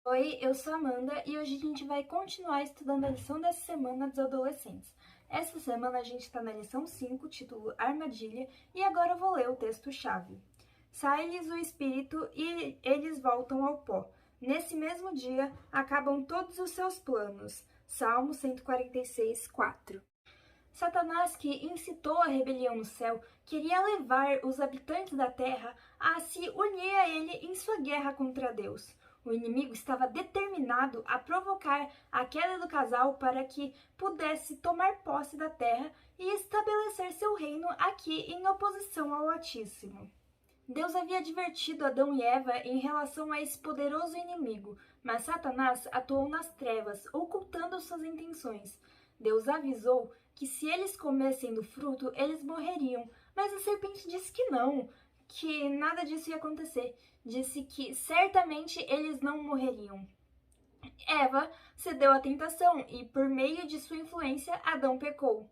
Oi, eu sou a Amanda e hoje a gente vai continuar estudando a lição dessa semana dos adolescentes. Essa semana a gente está na lição 5, título Armadilha, e agora eu vou ler o texto-chave. Sai-lhes o espírito e eles voltam ao pó. Nesse mesmo dia acabam todos os seus planos. Salmo 146, 4. Satanás, que incitou a rebelião no céu, queria levar os habitantes da terra a se unir a ele em sua guerra contra Deus. O inimigo estava determinado a provocar a queda do casal para que pudesse tomar posse da terra e estabelecer seu reino aqui em oposição ao Altíssimo. Deus havia advertido Adão e Eva em relação a esse poderoso inimigo, mas Satanás atuou nas trevas, ocultando suas intenções. Deus avisou que se eles comessem do fruto, eles morreriam, mas a serpente disse que não, que nada disso ia acontecer. Disse que certamente eles não morreriam. Eva cedeu à tentação e, por meio de sua influência, Adão pecou.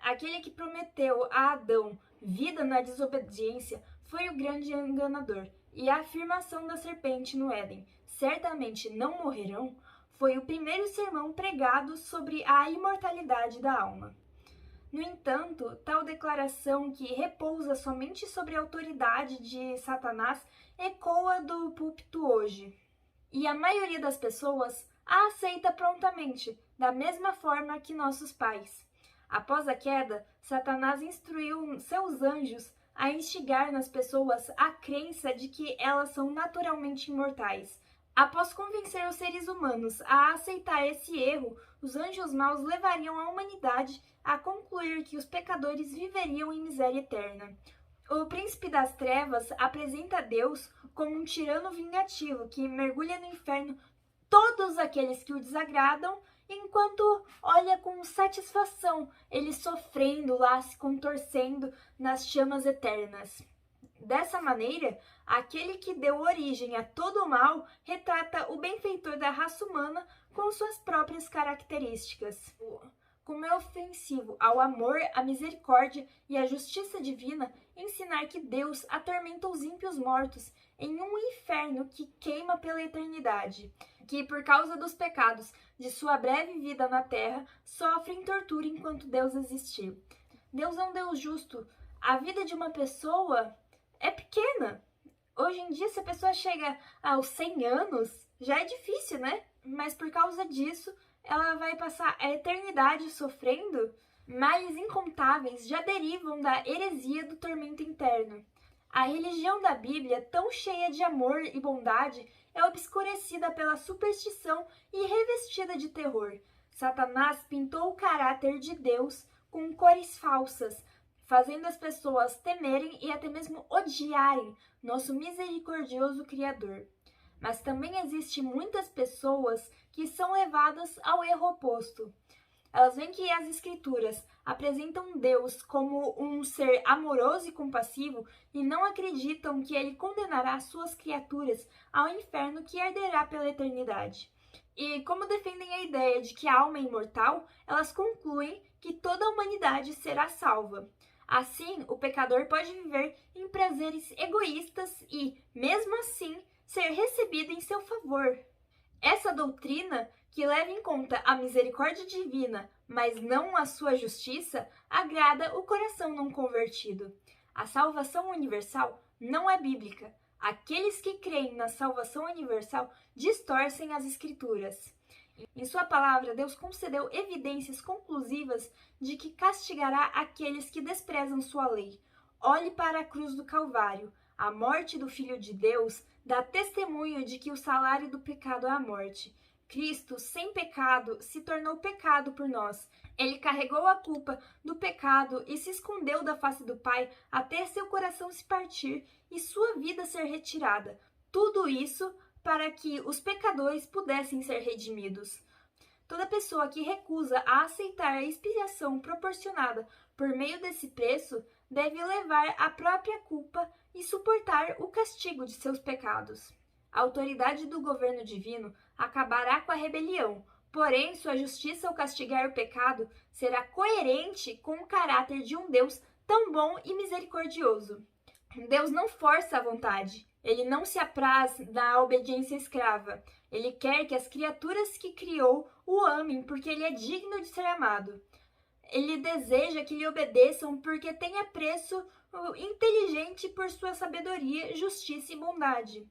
Aquele que prometeu a Adão vida na desobediência foi o grande enganador, e a afirmação da serpente no Éden, certamente não morrerão, foi o primeiro sermão pregado sobre a imortalidade da alma. No entanto, tal declaração, que repousa somente sobre a autoridade de Satanás, ecoa do púlpito hoje. E a maioria das pessoas a aceita prontamente, da mesma forma que nossos pais. Após a queda, Satanás instruiu seus anjos a instigar nas pessoas a crença de que elas são naturalmente imortais. Após convencer os seres humanos a aceitar esse erro, os anjos maus levariam a humanidade a concluir que os pecadores viveriam em miséria eterna. O príncipe das trevas apresenta Deus como um tirano vingativo que mergulha no inferno todos aqueles que o desagradam, enquanto olha com satisfação eles sofrendo lá, se contorcendo nas chamas eternas. Dessa maneira, aquele que deu origem a todo o mal retrata o benfeitor da raça humana com suas próprias características. Como é ofensivo ao amor, à misericórdia e à justiça divina ensinar que Deus atormenta os ímpios mortos em um inferno que queima pela eternidade, que por causa dos pecados de sua breve vida na terra sofrem tortura enquanto Deus existir. Deus é um Deus justo. A vida de uma pessoa é pequena. Hoje em dia, se a pessoa chega aos 100 anos, já é difícil, né? Mas por causa disso, ela vai passar a eternidade sofrendo. Males incontáveis já derivam da heresia do tormento interno. A religião da Bíblia, tão cheia de amor e bondade, é obscurecida pela superstição e revestida de terror. Satanás pintou o caráter de Deus com cores falsas, fazendo as pessoas temerem e até mesmo odiarem nosso misericordioso Criador. Mas também existem muitas pessoas que são levadas ao erro oposto. Elas veem que as Escrituras apresentam Deus como um ser amoroso e compassivo e não acreditam que ele condenará suas criaturas ao inferno que arderá pela eternidade. E como defendem a ideia de que a alma é imortal, elas concluem que toda a humanidade será salva. Assim, o pecador pode viver em prazeres egoístas e, mesmo assim, ser recebido em seu favor. Essa doutrina, que leva em conta a misericórdia divina, mas não a sua justiça, agrada o coração não convertido. A salvação universal não é bíblica. Aqueles que creem na salvação universal distorcem as Escrituras. Em sua palavra, Deus concedeu evidências conclusivas de que castigará aqueles que desprezam sua lei. Olhe para a cruz do Calvário. A morte do Filho de Deus dá testemunho de que o salário do pecado é a morte. Cristo, sem pecado, se tornou pecado por nós. Ele carregou a culpa do pecado e se escondeu da face do Pai até seu coração se partir e sua vida ser retirada. Tudo isso para que os pecadores pudessem ser redimidos. Toda pessoa que recusa a aceitar a expiação proporcionada por meio desse preço deve levar a própria culpa e suportar o castigo de seus pecados. A autoridade do governo divino acabará com a rebelião, porém sua justiça ao castigar o pecado será coerente com o caráter de um Deus tão bom e misericordioso. Deus não força a vontade, Ele não se apraz na obediência escrava. Ele quer que as criaturas que criou o amem porque ele é digno de ser amado. Ele deseja que lhe obedeçam porque tem apreço inteligente por sua sabedoria, justiça e bondade.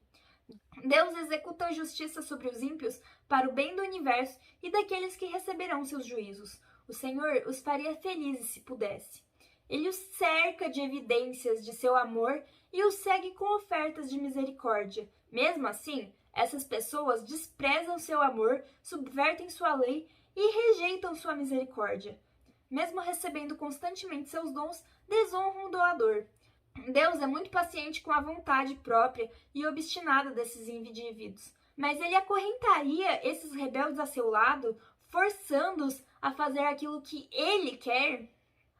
Deus executa a justiça sobre os ímpios para o bem do universo e daqueles que receberão seus juízos. O Senhor os faria felizes se pudesse. Ele os cerca de evidências de seu amor e os segue com ofertas de misericórdia. Mesmo assim, essas pessoas desprezam seu amor, subvertem sua lei e rejeitam sua misericórdia. Mesmo recebendo constantemente seus dons, desonram o doador. Deus é muito paciente com a vontade própria e obstinada desses indivíduos, mas ele acorrentaria esses rebeldes a seu lado, forçando-os a fazer aquilo que ele quer?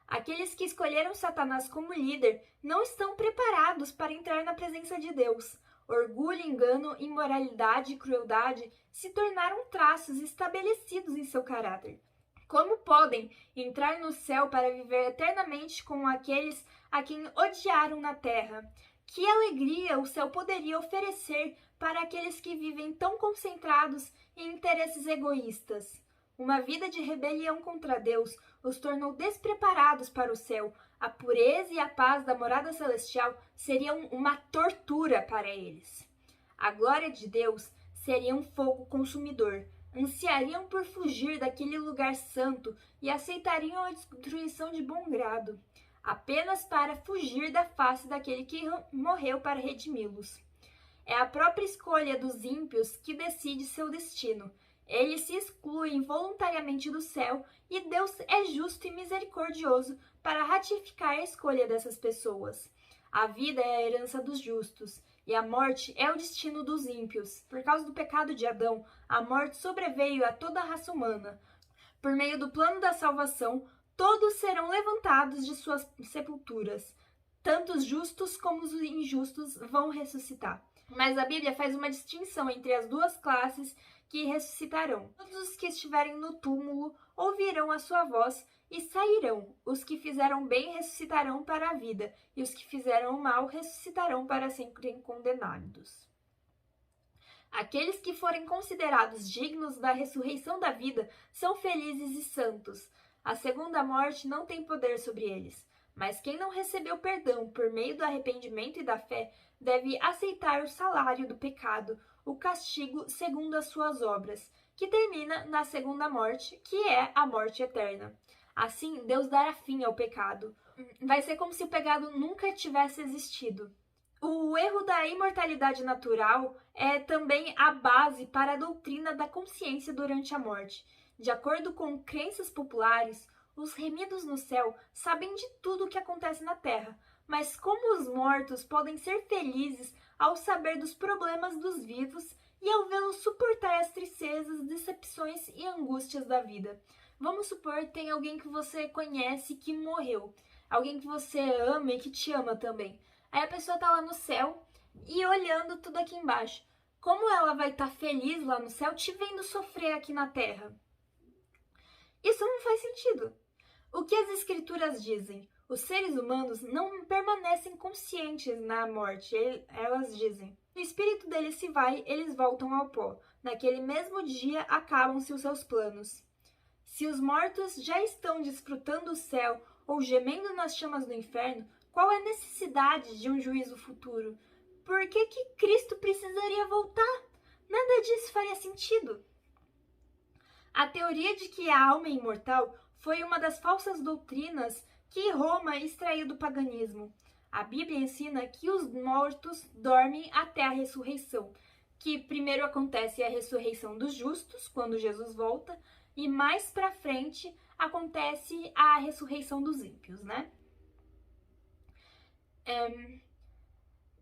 Aqueles que escolheram Satanás como líder não estão preparados para entrar na presença de Deus. Orgulho, engano, imoralidade e crueldade se tornaram traços estabelecidos em seu caráter. Como podem entrar no céu para viver eternamente com aqueles a quem odiaram na terra? Que alegria o céu poderia oferecer para aqueles que vivem tão concentrados em interesses egoístas? Uma vida de rebelião contra Deus os tornou despreparados para o céu. A pureza e a paz da morada celestial seriam uma tortura para eles. A glória de Deus seria um fogo consumidor. Ansiariam por fugir daquele lugar santo e aceitariam a destruição de bom grado, apenas para fugir da face daquele que morreu para redimi-los. É a própria escolha dos ímpios que decide seu destino. Eles se excluem voluntariamente do céu e Deus é justo e misericordioso para ratificar a escolha dessas pessoas. A vida é a herança dos justos e a morte é o destino dos ímpios. Por causa do pecado de Adão, a morte sobreveio a toda a raça humana. Por meio do plano da salvação, todos serão levantados de suas sepulturas. Tanto os justos como os injustos vão ressuscitar. Mas a Bíblia faz uma distinção entre as duas classes que ressuscitarão. Todos os que estiverem no túmulo ouvirão a sua voz e sairão. Os que fizeram bem ressuscitarão para a vida, e os que fizeram mal ressuscitarão para serem condenados. Aqueles que forem considerados dignos da ressurreição da vida são felizes e santos. A segunda morte não tem poder sobre eles. Mas quem não recebeu perdão por meio do arrependimento e da fé deve aceitar o salário do pecado, o castigo segundo as suas obras, que termina na segunda morte, que é a morte eterna. Assim, Deus dará fim ao pecado. Vai ser como se o pecado nunca tivesse existido. O erro da imortalidade natural é também a base para a doutrina da consciência durante a morte. De acordo com crenças populares, os remidos no céu sabem de tudo o que acontece na terra, mas como os mortos podem ser felizes ao saber dos problemas dos vivos e ao vê-los suportar as tristezas, decepções e angústias da vida? Vamos supor que tem alguém que você conhece que morreu, alguém que você ama e que te ama também. Aí a pessoa tá lá no céu e olhando tudo aqui embaixo. Como ela vai estar feliz lá no céu te vendo sofrer aqui na terra? Isso não faz sentido. O que as escrituras dizem? Os seres humanos não permanecem conscientes na morte. Elas dizem: o espírito deles se vai, eles voltam ao pó. Naquele mesmo dia acabam-se os seus planos. Se os mortos já estão desfrutando o céu ou gemendo nas chamas do inferno, qual é a necessidade de um juízo futuro? Por que Cristo precisaria voltar? Nada disso faria sentido. A teoria de que a alma é imortal foi uma das falsas doutrinas que Roma extraiu do paganismo. A Bíblia ensina que os mortos dormem até a ressurreição, que primeiro acontece a ressurreição dos justos, quando Jesus volta, e mais pra frente acontece a ressurreição dos ímpios, né?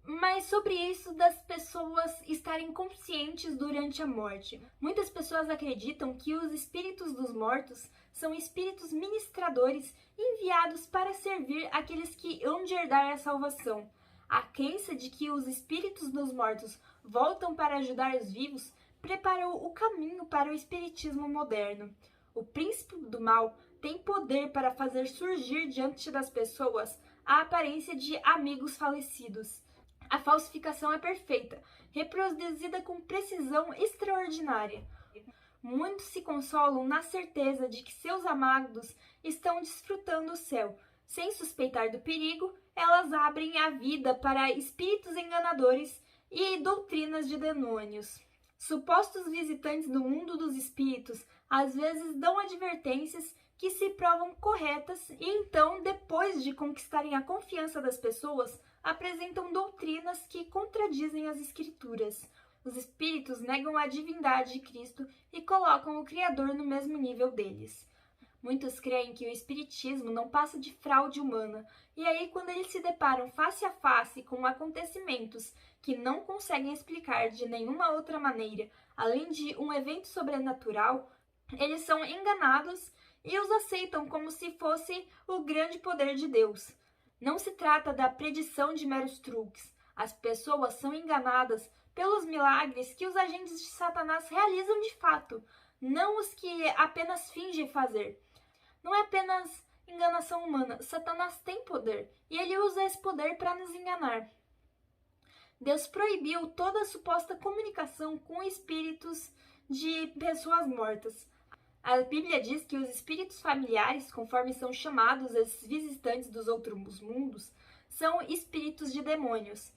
Mas sobre isso das pessoas estarem conscientes durante a morte. Muitas pessoas acreditam que os espíritos dos mortos são espíritos ministradores enviados para servir aqueles que hão de herdar a salvação. A crença de que os espíritos dos mortos voltam para ajudar os vivos preparou o caminho para o espiritismo moderno. O príncipe do mal tem poder para fazer surgir diante das pessoas a aparência de amigos falecidos. A falsificação é perfeita, reproduzida com precisão extraordinária. Muitos se consolam na certeza de que seus amados estão desfrutando o céu. Sem suspeitar do perigo, elas abrem a vida para espíritos enganadores e doutrinas de demônios. Supostos visitantes do mundo dos espíritos às vezes dão advertências que se provam corretas e então, depois de conquistarem a confiança das pessoas, apresentam doutrinas que contradizem as escrituras. Os espíritos negam a divindade de Cristo e colocam o Criador no mesmo nível deles. Muitos creem que o espiritismo não passa de fraude humana, e aí quando eles se deparam face a face com acontecimentos que não conseguem explicar de nenhuma outra maneira, além de um evento sobrenatural, eles são enganados e os aceitam como se fosse o grande poder de Deus. Não se trata da predição de meros truques. As pessoas são enganadas pelos milagres que os agentes de Satanás realizam de fato, não os que apenas fingem fazer. Não é apenas enganação humana. Satanás tem poder e ele usa esse poder para nos enganar. Deus proibiu toda suposta comunicação com espíritos de pessoas mortas. A Bíblia diz que os espíritos familiares, conforme são chamados esses visitantes dos outros mundos, são espíritos de demônios.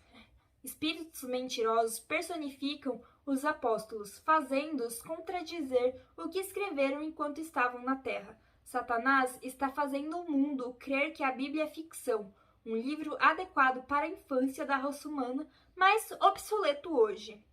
Espíritos mentirosos personificam os apóstolos, fazendo-os contradizer o que escreveram enquanto estavam na terra. Satanás está fazendo o mundo crer que a Bíblia é ficção, um livro adequado para a infância da raça humana, mas obsoleto hoje.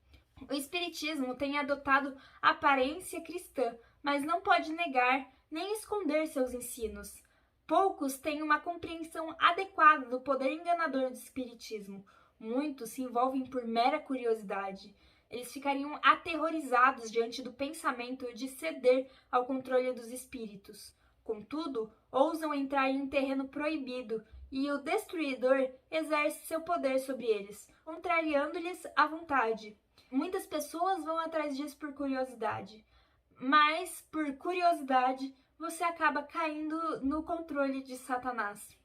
O Espiritismo tem adotado a aparência cristã, mas não pode negar nem esconder seus ensinos. Poucos têm uma compreensão adequada do poder enganador do Espiritismo. Muitos se envolvem por mera curiosidade. Eles ficariam aterrorizados diante do pensamento de ceder ao controle dos espíritos. Contudo, ousam entrar em um terreno proibido e o destruidor exerce seu poder sobre eles, contrariando-lhes a vontade. Muitas pessoas vão atrás disso por curiosidade, mas por curiosidade você acaba caindo no controle de Satanás.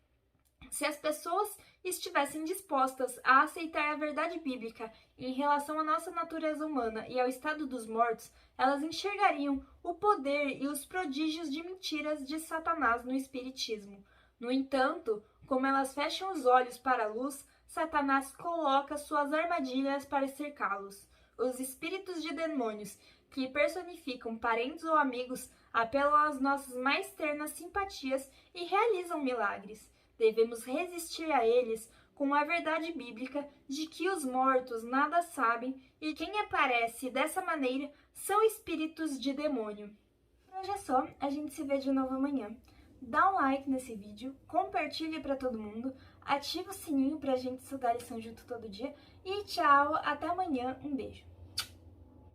Se as pessoas estivessem dispostas a aceitar a verdade bíblica em relação à nossa natureza humana e ao estado dos mortos, elas enxergariam o poder e os prodígios de mentiras de Satanás no Espiritismo. No entanto, como elas fecham os olhos para a luz, Satanás coloca suas armadilhas para cercá-los. Os espíritos de demônios, que personificam parentes ou amigos, apelam às nossas mais ternas simpatias e realizam milagres. Devemos resistir a eles com a verdade bíblica de que os mortos nada sabem e quem aparece dessa maneira são espíritos de demônio. Por hoje é só, a gente se vê de novo amanhã. Dá um like nesse vídeo, compartilhe para todo mundo, ativa o sininho pra gente estudar lição junto todo dia e tchau, até amanhã, um beijo.